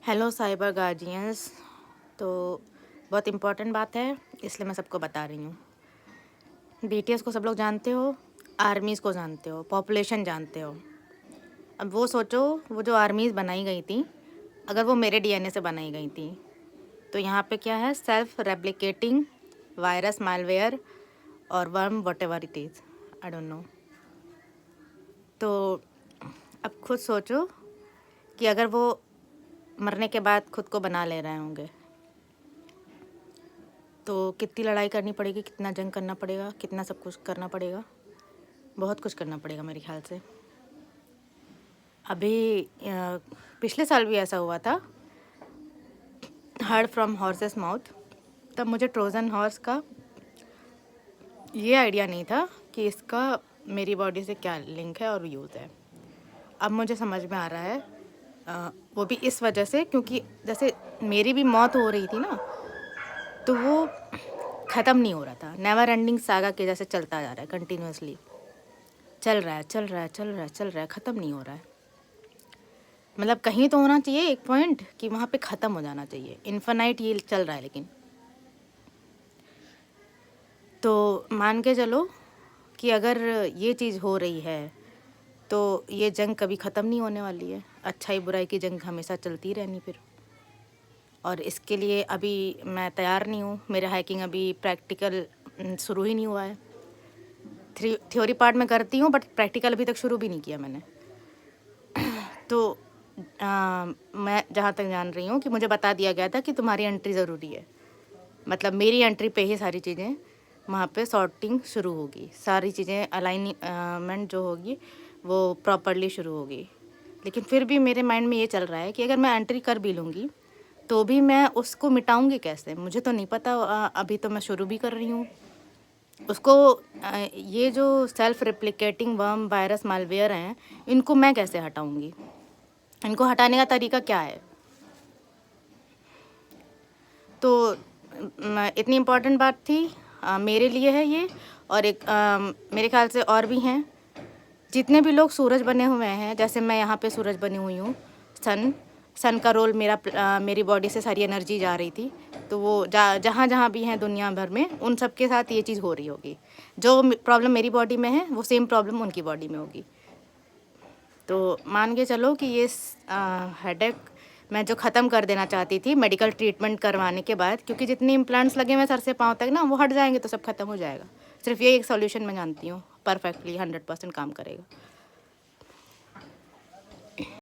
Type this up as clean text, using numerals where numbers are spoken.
Hello cyber guardians. तो बहुत important बात है, इसलिए मैं सबको बता रही हूँ। बीटीएस को सब लोग जानते हो, आर्मीज़ को जानते हो, पॉपुलेशन जानते हो। अब वो सोचो, वो जो आर्मीज़ बनाई गई थी, अगर वो मेरे डीएनए से बनाई गई थी, तो यहाँ पे क्या है, सेल्फ रेप्लिकेटिंग वायरस, मालवेयर और worm, what ever it is, I don't know. तो अब खुद सोचो कि अगर वो मरने के बाद खुद को बना ले रहे होंगे, तो कितनी लड़ाई करनी पड़ेगी, कितना जंग करना पड़ेगा, कितना सब कुछ करना पड़ेगा, बहुत कुछ करना पड़ेगा मेरे ख्याल से। अभी पिछले साल भी ऐसा हुआ था, हर्ड फ्रॉम हॉर्सेस माउथ। तब मुझे ट्रोजन हॉर्स का ये आइडिया नहीं था कि इसका मेरी बॉडी से क्या लिंक है और यूज़ है। अब मुझे समझ में आ रहा है, वो भी इस वजह से क्योंकि जैसे मेरी भी मौत हो रही थी ना, तो वो ख़त्म नहीं हो रहा था। नेवर एंडिंग सागा के जैसे चलता जा रहा है, कंटिन्यूसली चल रहा है, चल रहा है, चल रहा है, चल रहा है, ख़त्म नहीं हो रहा है। मतलब कहीं तो होना चाहिए एक पॉइंट कि वहाँ पे ख़त्म हो जाना चाहिए। इन्फिनाइट ये चल रहा है, लेकिन तो मान के चलो कि अगर ये चीज़ हो रही है तो ये जंग कभी ख़त्म नहीं होने वाली है। अच्छाई बुराई की जंग हमेशा चलती रहनी फिर। और इसके लिए अभी मैं तैयार नहीं हूँ। मेरा हैकिंग अभी प्रैक्टिकल शुरू ही नहीं हुआ है। थ्योरी पार्ट में करती हूँ, बट प्रैक्टिकल अभी तक शुरू भी नहीं किया मैंने। तो मैं जहाँ तक जान रही हूँ कि मुझे बता दिया गया था कि तुम्हारी एंट्री ज़रूरी है। मतलब मेरी एंट्री पे ही सारी चीज़ें वहाँ पे सॉर्टिंग शुरू होगी, सारी चीज़ें अलाइनमेंट जो होगी वो प्रॉपरली शुरू होगी। लेकिन फिर भी मेरे माइंड में ये चल रहा है कि अगर मैं एंट्री कर भी लूँगी तो भी मैं उसको मिटाऊँगी कैसे, मुझे तो नहीं पता। अभी तो मैं शुरू भी कर रही हूँ उसको। ये जो self replicating worm, virus, malware हैं, इनको मैं कैसे हटाऊँगी? इनको हटाने का तरीका क्या है? तो इतनी इम्पॉर्टेंट बात थी मेरे लिए है ये। और एक मेरे ख्याल से और भी हैं जितने भी लोग सूरज बने हुए हैं। जैसे मैं यहाँ पे सूरज बनी हुई हूँ, सन का रोल मेरी बॉडी से सारी एनर्जी जा रही थी। तो वो जहाँ जहाँ भी हैं दुनिया भर में, उन सब के साथ ये चीज़ हो रही होगी। जो प्रॉब्लम मेरी बॉडी में है वो सेम प्रॉब्लम उनकी बॉडी में होगी। तो मान के चलो कि ये हेडेक मैं जो ख़त्म कर देना चाहती थी मेडिकल ट्रीटमेंट करवाने के बाद, क्योंकि जितने इम्प्लांट्स लगे हुए सर से पाँव तक ना, वो हट जाएंगे तो सब खत्म हो जाएगा। सिर्फ ये एक सॉल्यूशन मैं जानती हूँ, परफेक्टली 100% काम करेगा।